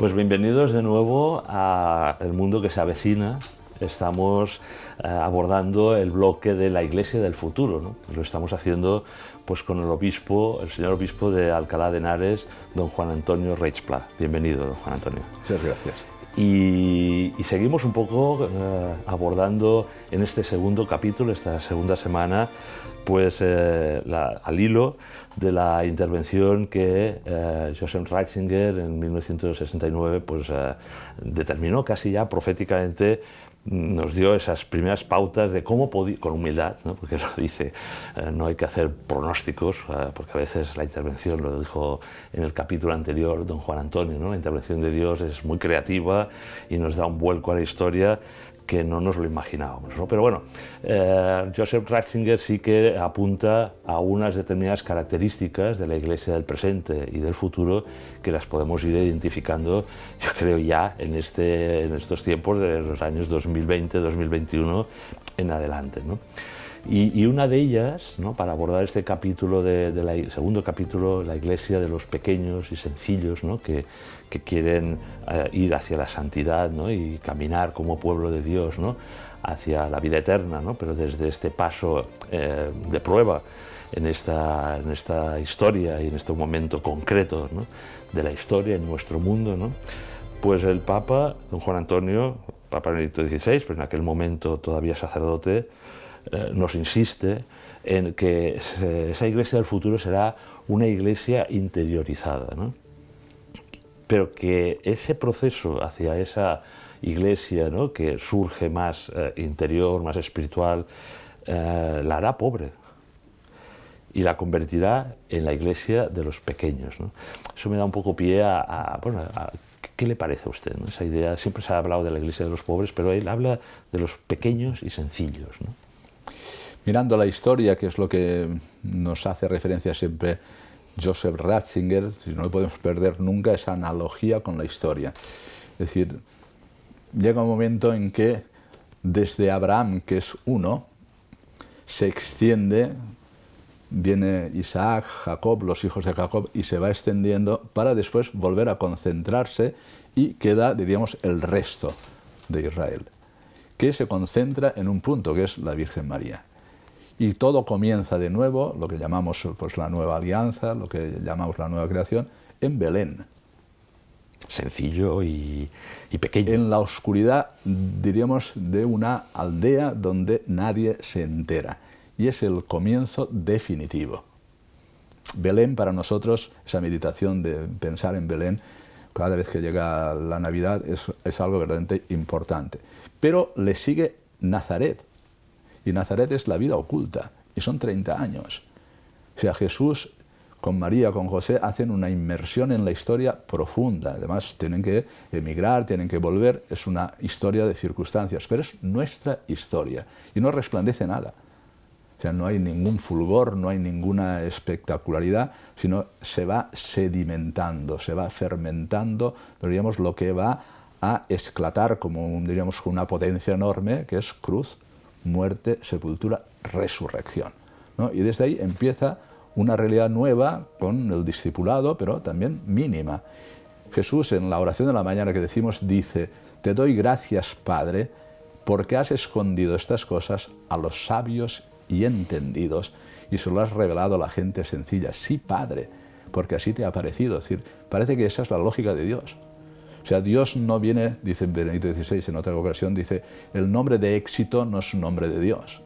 Pues bienvenidos de nuevo a El Mundo que se avecina. Estamos abordando el bloque de la Iglesia del futuro, ¿no? Lo estamos haciendo pues con el obispo, el señor obispo de Alcalá de Henares, don Juan Antonio Reig-Pla. Bienvenido, don Juan Antonio. Muchas gracias. Y seguimos un poco abordando en este segundo capítulo, esta segunda semana, pues al hilo de la intervención que Joseph Ratzinger en 1969 pues, determinó casi ya proféticamente, nos dio esas primeras pautas de cómo podía, con humildad, ¿no? Porque lo dice, no hay que hacer pronósticos, porque a veces la intervención, lo dijo en el capítulo anterior don Juan Antonio, ¿no? La intervención de Dios es muy creativa y nos da un vuelco a la historia que no nos lo imaginábamos, ¿no? Pero bueno, Joseph Ratzinger sí que apunta a unas determinadas características de la Iglesia del presente y del futuro que las podemos ir identificando, yo creo, ya en estos tiempos de los años 2020-2021 en adelante, ¿no? Y una de ellas, ¿no?, para abordar este capítulo, segundo capítulo, la Iglesia de los pequeños y sencillos, ¿no?, que quieren ir hacia la santidad, ¿no?, y caminar como pueblo de Dios, ¿no?, hacia la vida eterna, ¿no?, pero desde este paso de prueba en esta historia y en este momento concreto, ¿no?, de la historia en nuestro mundo, ¿no?, pues el Papa, don Juan Antonio, Papa Benedicto XVI, pero en aquel momento todavía sacerdote, nos insiste en que esa Iglesia del futuro será una Iglesia interiorizada, ¿no? Pero que ese proceso hacia esa Iglesia, ¿no?, que surge más interior, más espiritual, la hará pobre y la convertirá en la Iglesia de los pequeños, ¿no? Eso me da un poco pie bueno, ¿qué le parece a usted, ¿no? Esa idea, siempre se ha hablado de la Iglesia de los pobres, pero él habla de los pequeños y sencillos, ¿no? Mirando la historia, que es lo que nos hace referencia siempre Joseph Ratzinger, no podemos perder nunca esa analogía con la historia. Es decir, llega un momento en que desde Abraham, que es uno, se extiende, viene Isaac, Jacob, los hijos de Jacob, y se va extendiendo para después volver a concentrarse y queda, diríamos, el resto de Israel, que se concentra en un punto, que es la Virgen María. Y todo comienza de nuevo, lo que llamamos pues, la nueva alianza, lo que llamamos la nueva creación, en Belén. Sencillo y pequeño. En la oscuridad, diríamos, de una aldea donde nadie se entera. Y es el comienzo definitivo. Belén, para nosotros, esa meditación de pensar en Belén, cada vez que llega la Navidad, es algo verdaderamente importante. Pero le sigue Nazaret. Y Nazaret es la vida oculta, y son 30 años. O sea, Jesús con María, con José, hacen una inmersión en la historia profunda. Además, tienen que emigrar, tienen que volver. Es una historia de circunstancias, pero es nuestra historia. Y no resplandece nada. O sea, no hay ningún fulgor, no hay ninguna espectacularidad, sino se va sedimentando, se va fermentando, diríamos, lo que va a esclatar como, diríamos, una potencia enorme, que es cruz, muerte, sepultura, resurrección, ¿no? Y desde ahí empieza una realidad nueva con el discipulado, pero también mínima. Jesús, en la oración de la mañana que decimos, dice: te doy gracias, Padre, porque has escondido estas cosas a los sabios y entendidos y se lo has revelado a la gente sencilla. Sí, Padre, porque así te ha parecido. Es decir, parece que esa es la lógica de Dios. O sea, Dios no viene, dice Benedicto XVI en otra ocasión, dice, el nombre de éxito no es un nombre de Dios.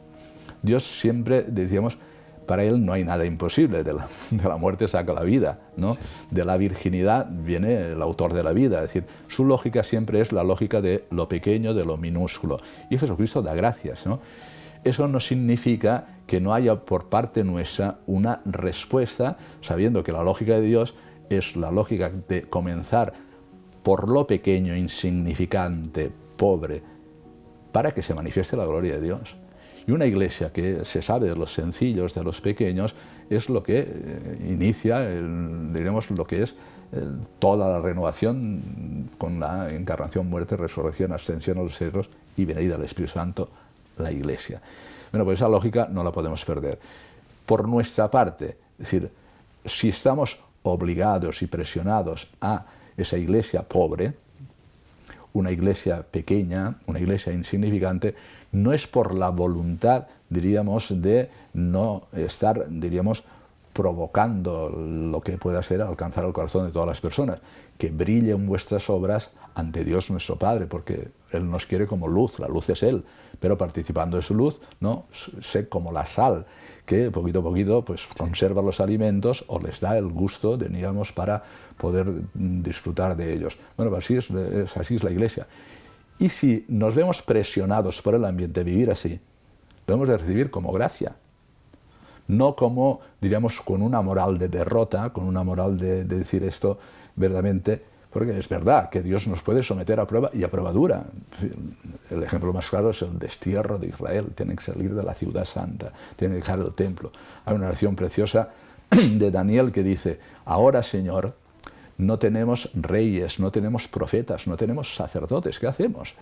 Dios siempre, decíamos, para Él no hay nada imposible, de la muerte saca la vida, ¿no? Sí. De la virginidad viene el autor de la vida, es decir, su lógica siempre es la lógica de lo pequeño, de lo minúsculo. Y Jesucristo da gracias, ¿no? Eso no significa que no haya por parte nuestra una respuesta, sabiendo que la lógica de Dios es la lógica de comenzar por lo pequeño, insignificante, pobre, para que se manifieste la gloria de Dios. Y una iglesia que se sabe de los sencillos, de los pequeños, es lo que inicia, diremos, lo que es toda la renovación con la encarnación, muerte, resurrección, ascensión a los cielos y venida del Espíritu Santo, la iglesia. Bueno, pues esa lógica no la podemos perder. Por nuestra parte, es decir, si estamos obligados y presionados a esa iglesia pobre, una iglesia pequeña, una iglesia insignificante, no es por la voluntad, diríamos, de no estar, diríamos, provocando lo que pueda ser alcanzar el corazón de todas las personas, que brillen vuestras obras ante Dios nuestro Padre, porque Él nos quiere como luz, la luz es Él, pero participando de su luz, ¿no? Sé como la sal, que poquito a poquito pues, conserva los alimentos o les da el gusto, digamos, para poder disfrutar de ellos. Bueno, así es la Iglesia. Y si nos vemos presionados por el ambiente de vivir así, lo hemos de recibir como gracia. No como, diríamos, con una moral de derrota, con una moral de decir esto verdaderamente, porque es verdad que Dios nos puede someter a prueba y a prueba dura. El ejemplo más claro es el destierro de Israel. Tienen que salir de la ciudad santa, tienen que dejar el templo. Hay una oración preciosa de Daniel que dice: ahora, Señor, no tenemos reyes, no tenemos profetas, no tenemos sacerdotes. ¿Qué hacemos?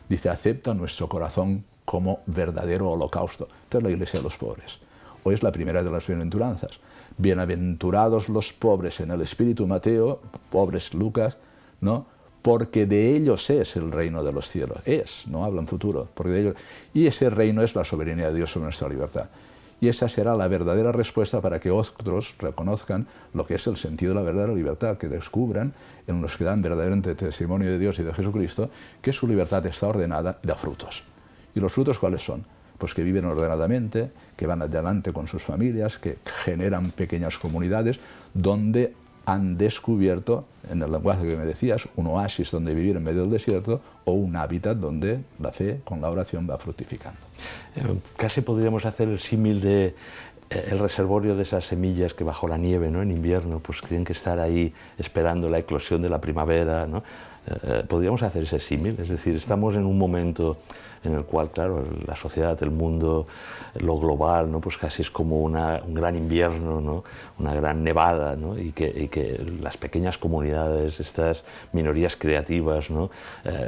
Dice: acepta nuestro corazón como verdadero holocausto. Esta es la iglesia de los pobres. Hoy es la primera de las bienaventuranzas. Bienaventurados los pobres en el espíritu, Mateo, pobres Lucas, ¿no? Porque de ellos es el reino de los cielos. No habla en futuro. Porque de ellos, y ese reino es la soberanía de Dios sobre nuestra libertad. Y esa será la verdadera respuesta para que otros reconozcan lo que es el sentido de la verdadera libertad, que descubran en los que dan verdaderamente testimonio de Dios y de Jesucristo que su libertad está ordenada y da frutos. ¿Y los frutos cuáles son? Pues que viven ordenadamente, que van adelante con sus familias, que generan pequeñas comunidades donde han descubierto, en el lenguaje que me decías, un oasis donde vivir en medio del desierto o un hábitat donde la fe con la oración va fructificando. Casi podríamos hacer el símil de el reservorio de esas semillas que bajo la nieve, ¿no? En invierno, pues tienen que estar ahí esperando la eclosión de la primavera, ¿no? Podríamos hacer ese símil, es decir, estamos en un momento en el cual, claro, la sociedad, el mundo, lo global, ¿no? Pues casi es como un gran invierno, ¿no? Una gran nevada, ¿no? Y que las pequeñas comunidades, estas minorías creativas, ¿no?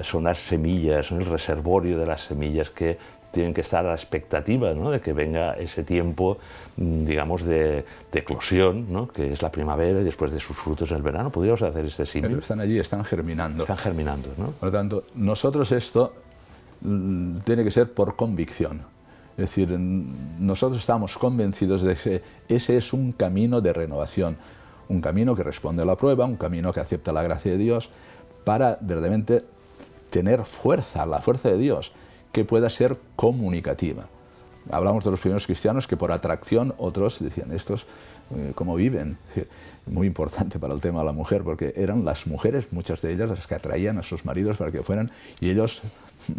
Son las semillas, ¿no? El reservorio de las semillas que tienen que estar a la expectativa, ¿no? De que venga ese tiempo, digamos, de eclosión, ¿no? Que es la primavera y después de sus frutos el verano. Podríamos hacer este símil. Pero están allí, están germinando. Están germinando, ¿no? Por lo tanto, nosotros esto tiene que ser por convicción. Es decir, nosotros estamos convencidos de que ese es un camino de renovación, un camino que responde a la prueba, un camino que acepta la gracia de Dios para verdaderamente tener fuerza, la fuerza de Dios, que pueda ser comunicativa. Hablamos de los primeros cristianos que por atracción otros decían, estos cómo viven. Muy importante para el tema de la mujer, porque eran las mujeres, muchas de ellas, las que atraían a sus maridos para que fueran, y ellos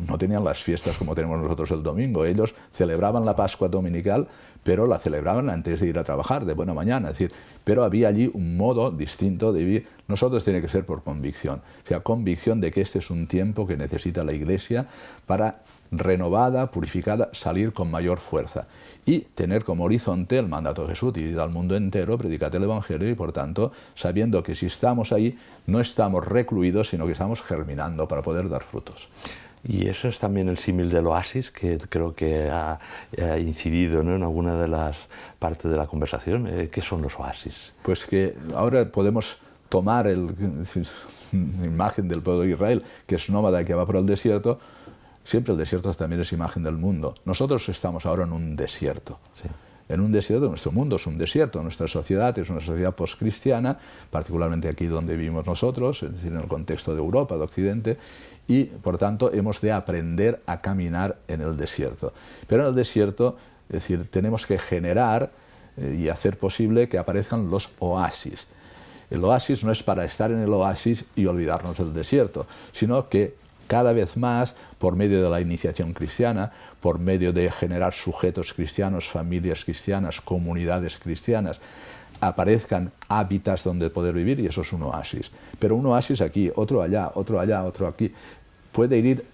no tenían las fiestas como tenemos nosotros el domingo. Ellos celebraban la Pascua dominical, pero la celebraban antes de ir a trabajar, de buena mañana. Es decir, pero había allí un modo distinto de vivir. Nosotros tiene que ser por convicción. O sea, convicción de que este es un tiempo que necesita la Iglesia para, renovada, purificada, salir con mayor fuerza. Y tener como horizonte el mandato de Jesús, id al mundo entero, predicad el Evangelio, y por tanto, sabiendo que si estamos ahí, no estamos recluidos, sino que estamos germinando para poder dar frutos. Y eso es también el símil del oasis, que creo que ha incidido, ¿no? En alguna de las partes de la conversación. ¿Qué son los oasis? Pues que ahora podemos tomar la imagen del pueblo de Israel, que es nómada y que va por el desierto. Siempre el desierto también es imagen del mundo. Nosotros estamos ahora en un desierto. Sí. En un desierto, nuestro mundo es un desierto, nuestra sociedad es una sociedad postcristiana, particularmente aquí donde vivimos nosotros, es decir, en el contexto de Europa, de Occidente, y por tanto hemos de aprender a caminar en el desierto. Pero en el desierto, es decir, tenemos que generar y hacer posible que aparezcan los oasis. El oasis no es para estar en el oasis y olvidarnos del desierto, sino que cada vez más, por medio de la iniciación cristiana, por medio de generar sujetos cristianos, familias cristianas, comunidades cristianas, aparezcan hábitats donde poder vivir, y eso es un oasis. Pero un oasis aquí, otro allá, otro aquí, puede ir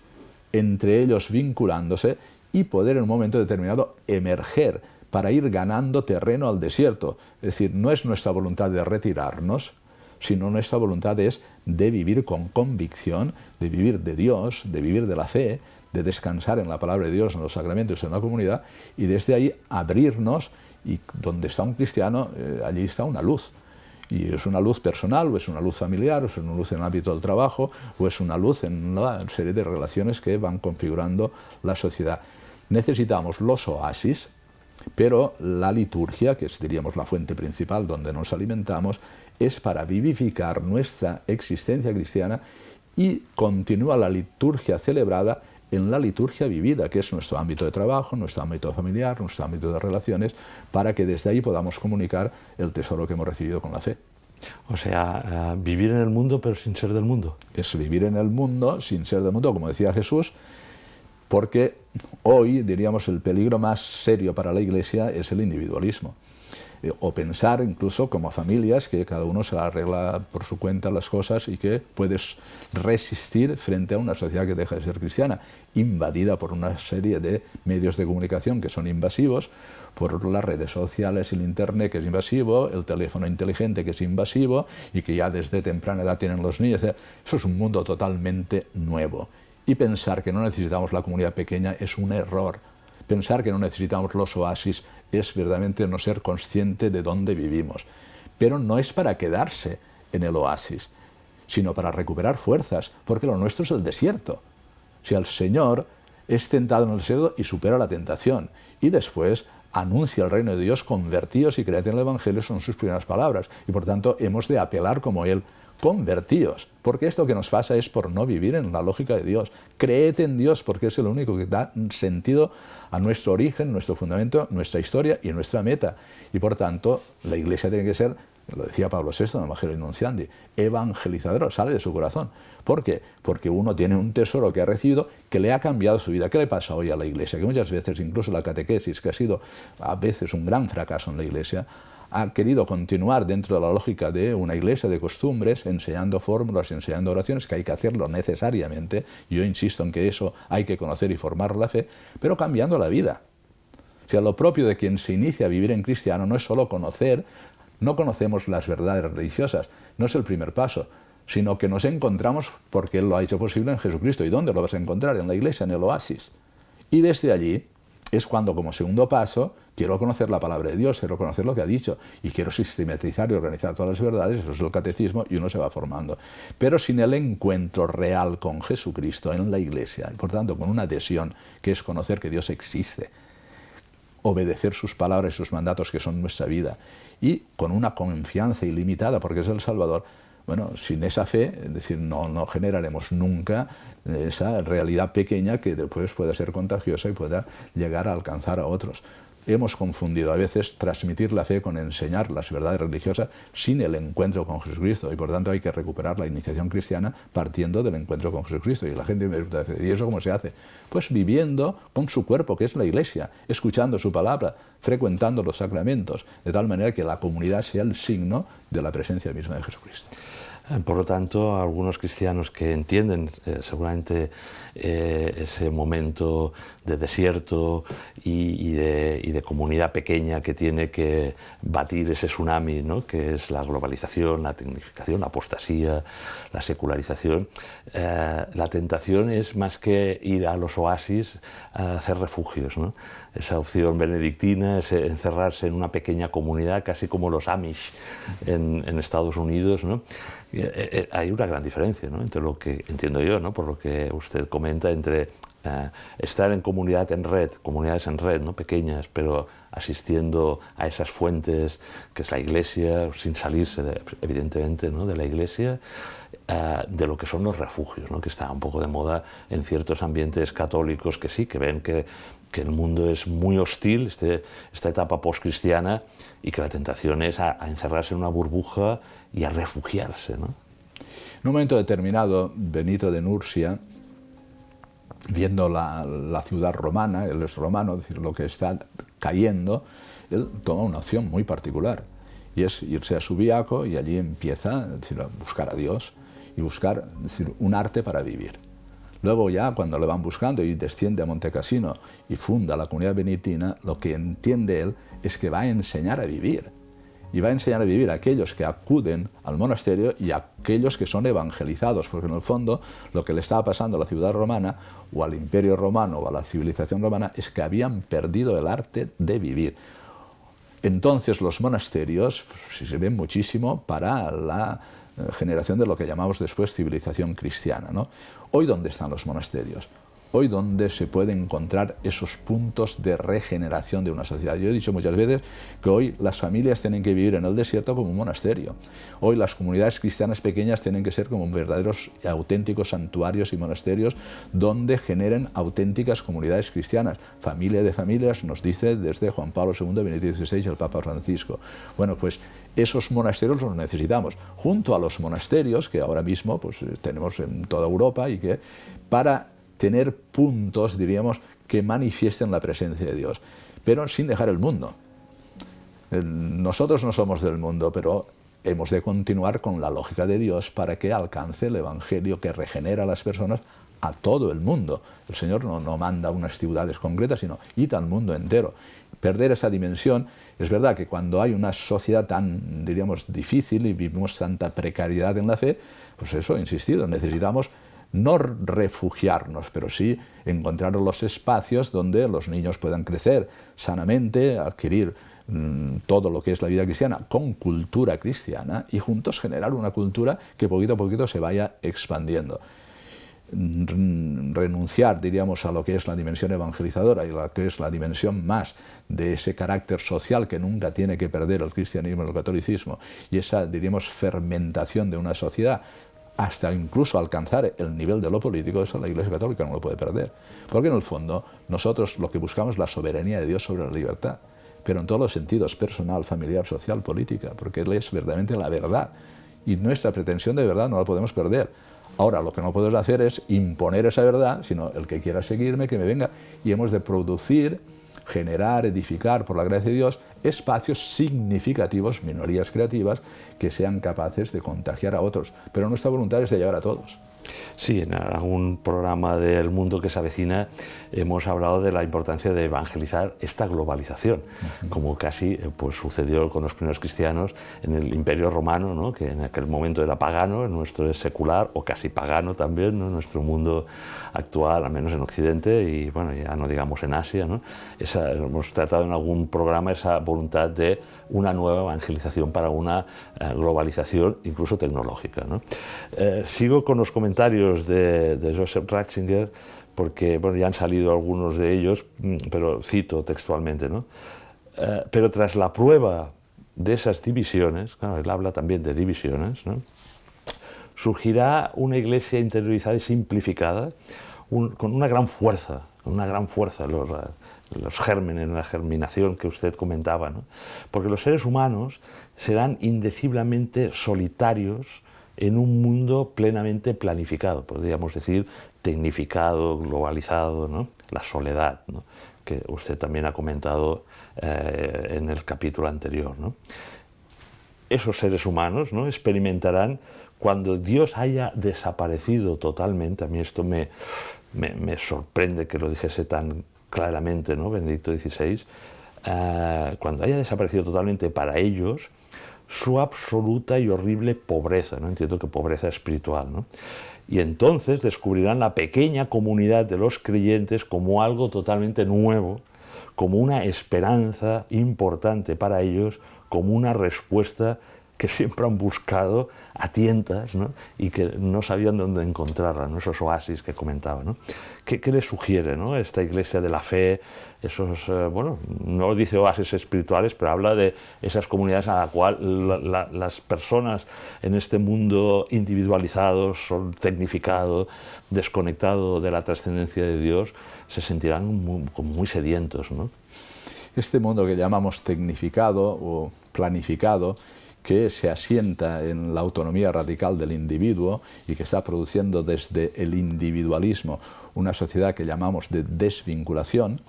entre ellos vinculándose y poder en un momento determinado emerger para ir ganando terreno al desierto. Es decir, no es nuestra voluntad de retirarnos, sino nuestra voluntad es de vivir con convicción, de vivir de Dios, de vivir de la fe, de descansar en la palabra de Dios, en los sacramentos, en la comunidad, y desde ahí abrirnos, y donde está un cristiano, allí está una luz. Y es una luz personal, o es una luz familiar, o es una luz en el ámbito del trabajo, o es una luz en una serie de relaciones que van configurando la sociedad. Necesitamos los oasis, pero la liturgia, que es, diríamos, la fuente principal donde nos alimentamos, es para vivificar nuestra existencia cristiana, y continúa la liturgia celebrada en la liturgia vivida, que es nuestro ámbito de trabajo, nuestro ámbito familiar, nuestro ámbito de relaciones, para que desde ahí podamos comunicar el tesoro que hemos recibido con la fe. O sea, vivir en el mundo pero sin ser del mundo. Es vivir en el mundo sin ser del mundo, como decía Jesús, porque hoy, diríamos, el peligro más serio para la Iglesia es el individualismo. O pensar incluso como familias que cada uno se arregla por su cuenta las cosas y que puedes resistir frente a una sociedad que deja de ser cristiana, invadida por una serie de medios de comunicación que son invasivos, por las redes sociales, el internet que es invasivo, el teléfono inteligente que es invasivo y que ya desde temprana edad tienen los niños. Eso es un mundo totalmente nuevo. Y pensar que no necesitamos la comunidad pequeña es un error. Pensar que no necesitamos los oasis es verdaderamente no ser consciente de dónde vivimos. Pero no es para quedarse en el oasis, sino para recuperar fuerzas, porque lo nuestro es el desierto. Si el Señor es tentado en el desierto y supera la tentación, y después anuncia el reino de Dios, convertíos y creed en el Evangelio, son sus primeras palabras. Y por tanto hemos de apelar como Él, convertíos, porque esto que nos pasa es por no vivir en la lógica de Dios. Creed en Dios, porque es el único que da sentido a nuestro origen, nuestro fundamento, nuestra historia y nuestra meta. Y por tanto, la Iglesia tiene que ser, lo decía Pablo VI en el Evangelio Nunciandi, evangelizador, sale de su corazón. ¿Por qué? Porque uno tiene un tesoro que ha recibido que le ha cambiado su vida. ¿Qué le pasa hoy a la Iglesia? Que muchas veces, incluso la catequesis, que ha sido a veces un gran fracaso en la Iglesia, ha querido continuar dentro de la lógica de una iglesia de costumbres, enseñando fórmulas, enseñando oraciones, que hay que hacerlo necesariamente. Yo insisto en que eso hay que conocer y formar la fe, pero cambiando la vida. O sea, lo propio de quien se inicia a vivir en cristiano no es solo conocer, no conocemos las verdades religiosas, no es el primer paso, sino que nos encontramos porque Él lo ha hecho posible en Jesucristo. ¿Y dónde lo vas a encontrar? En la iglesia, en el oasis. Y desde allí es cuando, como segundo paso, quiero conocer la palabra de Dios, quiero conocer lo que ha dicho y quiero sistematizar y organizar todas las verdades. Eso es el catecismo y uno se va formando. Pero sin el encuentro real con Jesucristo en la Iglesia, y por tanto con una adhesión que es conocer que Dios existe, obedecer sus palabras y sus mandatos que son nuestra vida, y con una confianza ilimitada porque es el Salvador. Bueno, sin esa fe, es decir, no generaremos nunca esa realidad pequeña que después pueda ser contagiosa y pueda llegar a alcanzar a otros. Hemos confundido a veces transmitir la fe con enseñar las verdades religiosas sin el encuentro con Jesucristo, y por tanto hay que recuperar la iniciación cristiana partiendo del encuentro con Jesucristo. Y la gente me pregunta, ¿y eso cómo se hace? Pues viviendo con su cuerpo, que es la Iglesia, escuchando su palabra, frecuentando los sacramentos, de tal manera que la comunidad sea el signo de la presencia misma de Jesucristo. Por lo tanto, algunos cristianos que entienden seguramente ese momento de desierto y de comunidad pequeña que tiene que batir ese tsunami, ¿no?, que es la globalización, la tecnificación, la apostasía, la secularización, la tentación es más que ir a los oasis a hacer refugios, ¿no? Esa opción benedictina, ese encerrarse en una pequeña comunidad, casi como los Amish en Estados Unidos, ¿no? Hay una gran diferencia, ¿no?, entre lo que entiendo yo, ¿no?, por lo que usted comenta, entre estar en comunidades en red, ¿no?, pequeñas, pero asistiendo a esas fuentes que es la Iglesia, sin salirse evidentemente, ¿no?, de la Iglesia, de lo que son los refugios, ¿no?, que está un poco de moda en ciertos ambientes católicos que sí, que ven que el mundo es muy hostil, esta etapa postcristiana, y que la tentación es a encerrarse en una burbuja y a refugiarse, ¿no? En un momento determinado, Benito de Nursia, viendo la ciudad romana, él es romano, es decir, lo que está cayendo, él toma una opción muy particular, y es irse a Subiaco y allí empieza, es decir, a buscar a Dios y buscar, es decir, un arte para vivir. Luego ya cuando le van buscando y desciende a Montecassino y funda la comunidad benedictina, lo que entiende él es que va a enseñar a vivir. Y va a enseñar a vivir a aquellos que acuden al monasterio y a aquellos que son evangelizados, porque en el fondo lo que le estaba pasando a la ciudad romana o al imperio romano o a la civilización romana es que habían perdido el arte de vivir. Entonces los monasterios sirven muchísimo para la generación de lo que llamamos después civilización cristiana, ¿no? Hoy, ¿dónde están los monasterios? Hoy, ¿dónde se pueden encontrar esos puntos de regeneración de una sociedad? Yo he dicho muchas veces que hoy las familias tienen que vivir en el desierto como un monasterio. Hoy las comunidades cristianas pequeñas tienen que ser como verdaderos y auténticos santuarios y monasterios donde generen auténticas comunidades cristianas. Familia de familias, nos dice desde Juan Pablo II, Benedicto XVI y el Papa Francisco. Bueno, pues esos monasterios los necesitamos, junto a los monasterios que ahora mismo pues, tenemos en toda Europa y que para tener puntos, diríamos, que manifiesten la presencia de Dios, pero sin dejar el mundo. Nosotros no somos del mundo, pero hemos de continuar con la lógica de Dios para que alcance el Evangelio que regenera a las personas a todo el mundo. El Señor no manda a unas ciudades concretas, sino id al mundo entero. Perder esa dimensión, es verdad que cuando hay una sociedad tan, diríamos, difícil y vivimos tanta precariedad en la fe, pues eso, he insistido, necesitamos no refugiarnos, pero sí encontrar los espacios donde los niños puedan crecer sanamente, adquirir todo lo que es la vida cristiana con cultura cristiana y juntos generar una cultura que poquito a poquito se vaya expandiendo. Renunciar, diríamos, a lo que es la dimensión evangelizadora y lo que es la dimensión más de ese carácter social que nunca tiene que perder el cristianismo y el catolicismo y esa, diríamos, fermentación de una sociedad hasta incluso alcanzar el nivel de lo político, eso la Iglesia Católica no lo puede perder. Porque en el fondo nosotros lo que buscamos es la soberanía de Dios sobre la libertad, pero en todos los sentidos, personal, familiar, social, política, porque Él es verdaderamente la verdad y nuestra pretensión de verdad no la podemos perder. Ahora, lo que no podemos hacer es imponer esa verdad, sino el que quiera seguirme, que me venga, y hemos de producir, generar, edificar, por la gracia de Dios, espacios significativos, minorías creativas, que sean capaces de contagiar a otros. Pero nuestra voluntad es de llevar a todos. Sí, en algún programa del Mundo que se avecina hemos hablado de la importancia de evangelizar esta globalización, como casi pues, sucedió con los primeros cristianos en el Imperio Romano, ¿no? Que en aquel momento era pagano, el nuestro es secular o casi pagano también, ¿no? Nuestro mundo actual, al menos en Occidente y bueno, ya no digamos en Asia, ¿no? Hemos tratado en algún programa esa voluntad de una nueva evangelización para una globalización incluso tecnológica, ¿no? Sigo con los comentarios de Joseph Ratzinger porque bueno, ya han salido algunos de ellos, pero cito textualmente, ¿no? Pero tras la prueba de esas divisiones, claro, él habla también de divisiones, ¿no? Surgirá una iglesia interiorizada y simplificada con una gran fuerza, los gérmenes, la germinación que usted comentaba, ¿no? Porque los seres humanos serán indeciblemente solitarios en un mundo plenamente planificado, podríamos decir tecnificado, globalizado, ¿no? La soledad, ¿no? Que usted también ha comentado en el capítulo anterior, ¿no? Esos seres humanos, ¿no? Experimentarán cuando Dios haya desaparecido totalmente. A mí esto me sorprende que lo dijese tan claramente, ¿no? Benedicto XVI, cuando haya desaparecido totalmente para ellos su absoluta y horrible pobreza, ¿no? Entiendo que pobreza espiritual, ¿no? Y entonces descubrirán la pequeña comunidad de los creyentes como algo totalmente nuevo, como una esperanza importante para ellos, como una respuesta que siempre han buscado a tientas, ¿no? Y que no sabían dónde encontrarla, ¿no? Esos oasis que comentaba, ¿no? ¿Qué les sugiere, ¿no? Esta iglesia de la fe, esos, bueno, no dice oasis espirituales, pero habla de esas comunidades a la cual las personas en este mundo individualizado, tecnificado, desconectado de la trascendencia de Dios, se sentirán como muy sedientos, ¿no? Este mundo que llamamos tecnificado o planificado, que se asienta en la autonomía radical del individuo y que está produciendo desde el individualismo una sociedad que llamamos de desvinculación,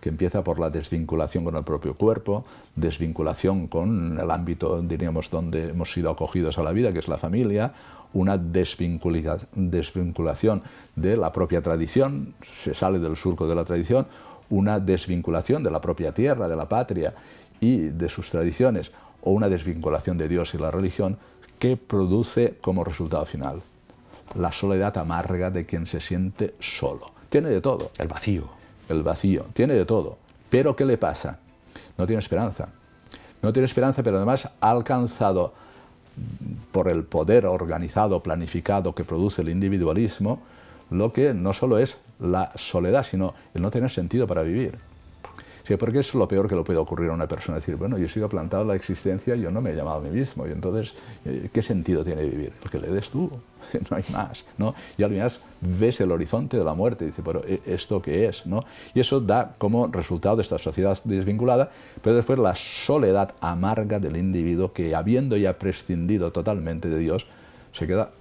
que empieza por la desvinculación con el propio cuerpo, desvinculación con el ámbito, diríamos, donde hemos sido acogidos a la vida, que es la familia, una desvinculación de la propia tradición, se sale del surco de la tradición, una desvinculación de la propia tierra, de la patria y de sus tradiciones, o una desvinculación de Dios y la religión que produce como resultado final la soledad amarga de quien se siente solo. Tiene de todo. El vacío. El vacío, tiene de todo. Pero ¿qué le pasa? No tiene esperanza. No tiene esperanza, pero además ha alcanzado, por el poder organizado, planificado que produce el individualismo, lo que no solo es la soledad, sino el no tener sentido para vivir. Sí, porque es lo peor que le puede ocurrir a una persona, decir, bueno, yo he sido plantado en la existencia, yo no me he llamado a mí mismo, y entonces, ¿qué sentido tiene vivir? El que le des tú, no hay más, ¿no? Y al final ves el horizonte de la muerte, y dices, pero ¿esto qué es? ¿No? Y eso da como resultado de esta sociedad desvinculada, pero después la soledad amarga del individuo que, habiendo ya prescindido totalmente de Dios, se queda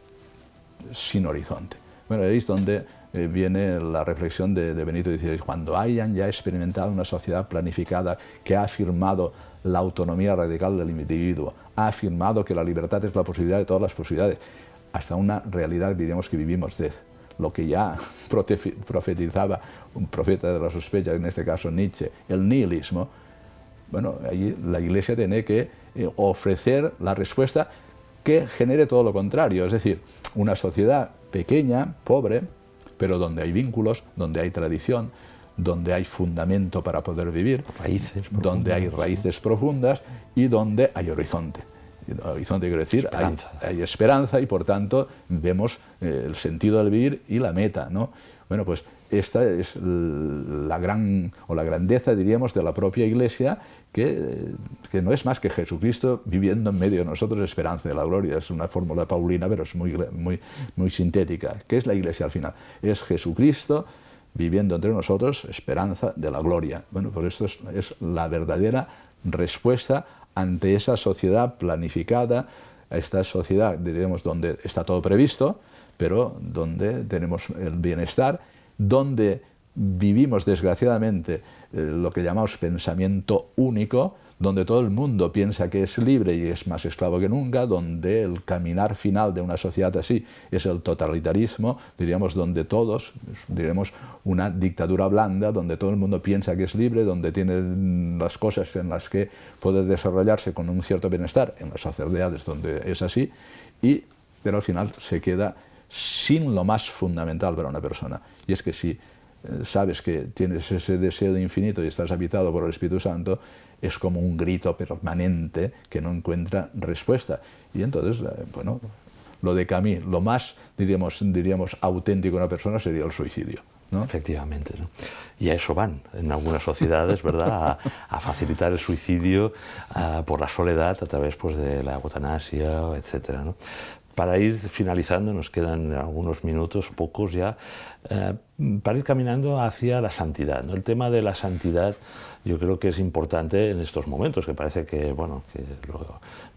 sin horizonte. Bueno, ahí es donde viene la reflexión de Benito XVI. Cuando hayan ya experimentado una sociedad planificada que ha afirmado la autonomía radical del individuo, ha afirmado que la libertad es la posibilidad de todas las posibilidades, hasta una realidad, diríamos, que vivimos de lo que ya profetizaba un profeta de la sospecha, en este caso Nietzsche, el nihilismo. Bueno, allí la Iglesia tiene que ofrecer la respuesta que genere todo lo contrario, es decir, una sociedad pequeña, pobre, pero donde hay vínculos, donde hay tradición, donde hay fundamento para poder vivir, donde hay raíces profundas y donde hay horizonte. Horizonte quiero decir, hay esperanza y por tanto vemos el sentido del vivir y la meta, ¿no? Bueno, pues esta es la grandeza, diríamos, de la propia Iglesia, que no es más que Jesucristo viviendo en medio de nosotros, esperanza de la gloria. Es una fórmula paulina, pero es muy sintética. ¿Qué es la Iglesia al final? Es Jesucristo viviendo entre nosotros, esperanza de la gloria. Bueno, pues esto es la verdadera respuesta ante esa sociedad planificada, a esta sociedad, diríamos, donde está todo previsto, pero donde tenemos el bienestar, donde vivimos desgraciadamente lo que llamamos pensamiento único, donde todo el mundo piensa que es libre y es más esclavo que nunca, donde el caminar final de una sociedad así es el totalitarismo, diríamos, donde todos, diremos, una dictadura blanda, donde todo el mundo piensa que es libre, donde tiene las cosas en las que puede desarrollarse con un cierto bienestar, en las sociedades donde es así, pero al final se queda sin lo más fundamental para una persona. Y es que si sabes que tienes ese deseo de infinito y estás habitado por el Espíritu Santo, es como un grito permanente que no encuentra respuesta. Y entonces, bueno, lo de Camus, lo más, diríamos, auténtico de una persona sería el suicidio, ¿no? Efectivamente, ¿no? Y a eso van en algunas sociedades, ¿verdad? A facilitar el suicidio por la soledad a través, pues, de la eutanasia, etcétera, ¿no? Para ir finalizando, nos quedan algunos minutos, pocos ya, para ir caminando hacia la santidad, ¿no? El tema de la santidad yo creo que es importante en estos momentos, que parece que, bueno, que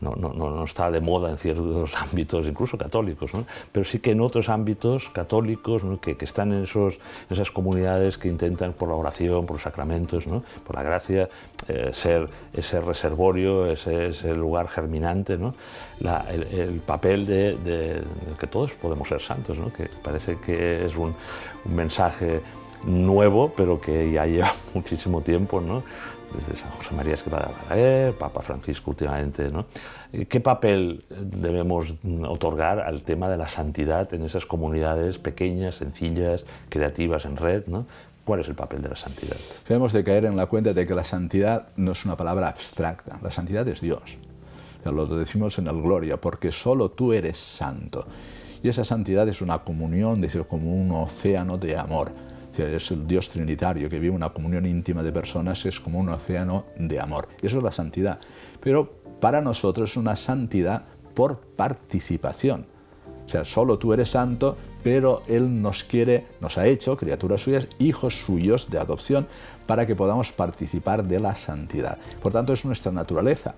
no está de moda en ciertos ámbitos, incluso católicos, ¿no? Pero sí que en otros ámbitos católicos, ¿no? que están en esas comunidades que intentan por la oración, por los sacramentos, ¿no? Por la gracia, ser ese reservorio, ese lugar germinante, ¿no? El papel de que todos podemos ser santos, ¿no? Que parece que es un mensaje nuevo, pero que ya lleva muchísimo tiempo, ¿no? Desde San José María Escrivá de Balaguer, Papa Francisco últimamente, ¿no? ¿Qué papel debemos otorgar al tema de la santidad en esas comunidades pequeñas, sencillas, creativas, en red, ¿no? ¿Cuál es el papel de la santidad? Debemos de caer en la cuenta de que la santidad no es una palabra abstracta, la santidad es Dios. Lo decimos en el Gloria, porque solo tú eres santo. Y esa santidad es una comunión, dice, como un océano de amor. Es el Dios trinitario que vive una comunión íntima de personas, es como un océano de amor. Eso es la santidad. Pero para nosotros es una santidad por participación. O sea, solo tú eres santo, pero Él nos ha hecho, criaturas suyas, hijos suyos de adopción, para que podamos participar de la santidad. Por tanto, es nuestra naturaleza.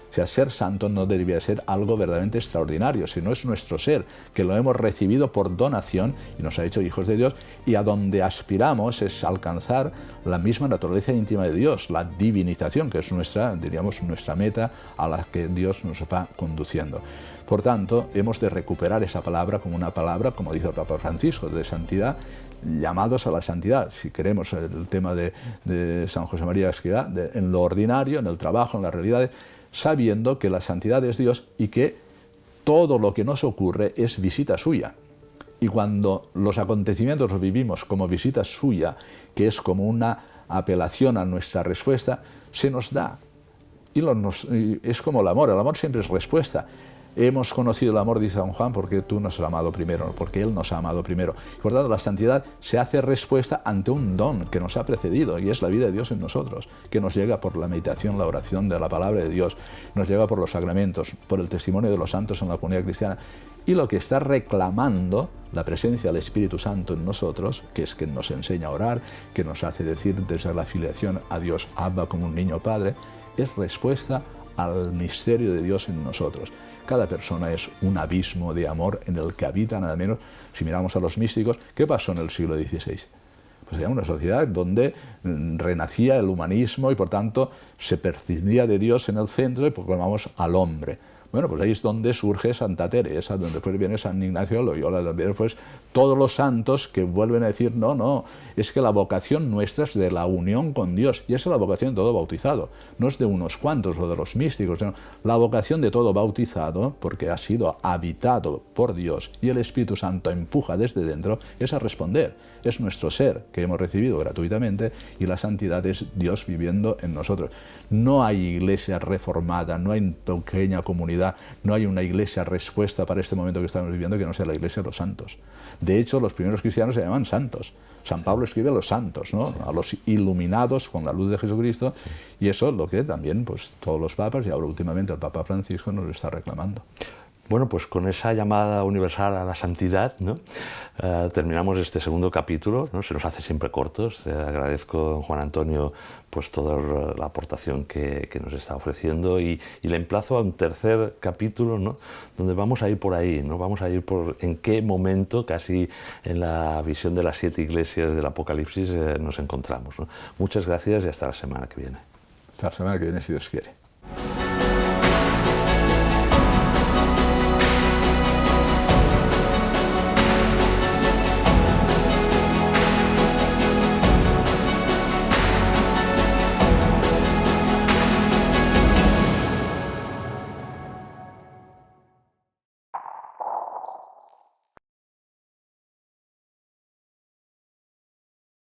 O sea, ser santo no debería ser algo verdaderamente extraordinario, sino es nuestro ser, que lo hemos recibido por donación y nos ha hecho hijos de Dios, y a donde aspiramos es alcanzar la misma naturaleza íntima de Dios, la divinización, que es nuestra meta a la que Dios nos va conduciendo. Por tanto, hemos de recuperar esa palabra como una palabra, como dice el Papa Francisco, de santidad, llamados a la santidad, si queremos el tema de San José María Escrivá, en lo ordinario, en el trabajo, en las realidades, sabiendo que la santidad es Dios y que todo lo que nos ocurre es visita suya. Y cuando los acontecimientos los vivimos como visita suya, que es como una apelación a nuestra respuesta, se nos da. Y es como el amor siempre es respuesta. Hemos conocido el amor, dice San Juan, porque tú nos has amado primero, porque Él nos ha amado primero. Por tanto, la santidad se hace respuesta ante un don que nos ha precedido, y es la vida de Dios en nosotros, que nos llega por la meditación, la oración de la palabra de Dios, nos llega por los sacramentos, por el testimonio de los santos en la comunidad cristiana. Y lo que está reclamando la presencia del Espíritu Santo en nosotros, que es que nos enseña a orar, que nos hace decir desde la filiación a Dios, Abba, como un niño padre, es respuesta al misterio de Dios en nosotros. Cada persona es un abismo de amor en el que habitan, al menos si miramos a los místicos. ¿Qué pasó en el siglo XVI? Pues era una sociedad donde renacía el humanismo y por tanto se prescindía de Dios en el centro y proclamamos al hombre. Bueno, pues ahí es donde surge Santa Teresa, donde después viene San Ignacio de Loyola, donde después todos los santos que vuelven a decir, no, es que la vocación nuestra es de la unión con Dios, y esa es la vocación de todo bautizado, no es de unos cuantos o de los místicos, sino la vocación de todo bautizado, porque ha sido habitado por Dios y el Espíritu Santo empuja desde dentro, es a responder, es nuestro ser que hemos recibido gratuitamente, y la santidad es Dios viviendo en nosotros. No hay iglesia reformada, no hay pequeña comunidad, no hay una iglesia respuesta para este momento que estamos viviendo que no sea la iglesia de los santos. De hecho, los primeros cristianos se llaman santos. San Pablo escribe a los santos, ¿no? Sí. A los iluminados con la luz de Jesucristo, sí. Y eso es lo que también pues, todos los papas, y ahora últimamente el Papa Francisco, nos está reclamando. Bueno, pues con esa llamada universal a la santidad, ¿no? Terminamos este segundo capítulo, ¿no? Se nos hace siempre cortos. Agradezco, Juan Antonio, pues toda la aportación que nos está ofreciendo, y le emplazo a un tercer capítulo, ¿no? Donde vamos a ir por ahí, ¿no? Vamos a ir por en qué momento, casi en la visión de las 7 iglesias del Apocalipsis, nos encontramos, ¿no? Muchas gracias y hasta la semana que viene. Hasta la semana que viene, si Dios quiere.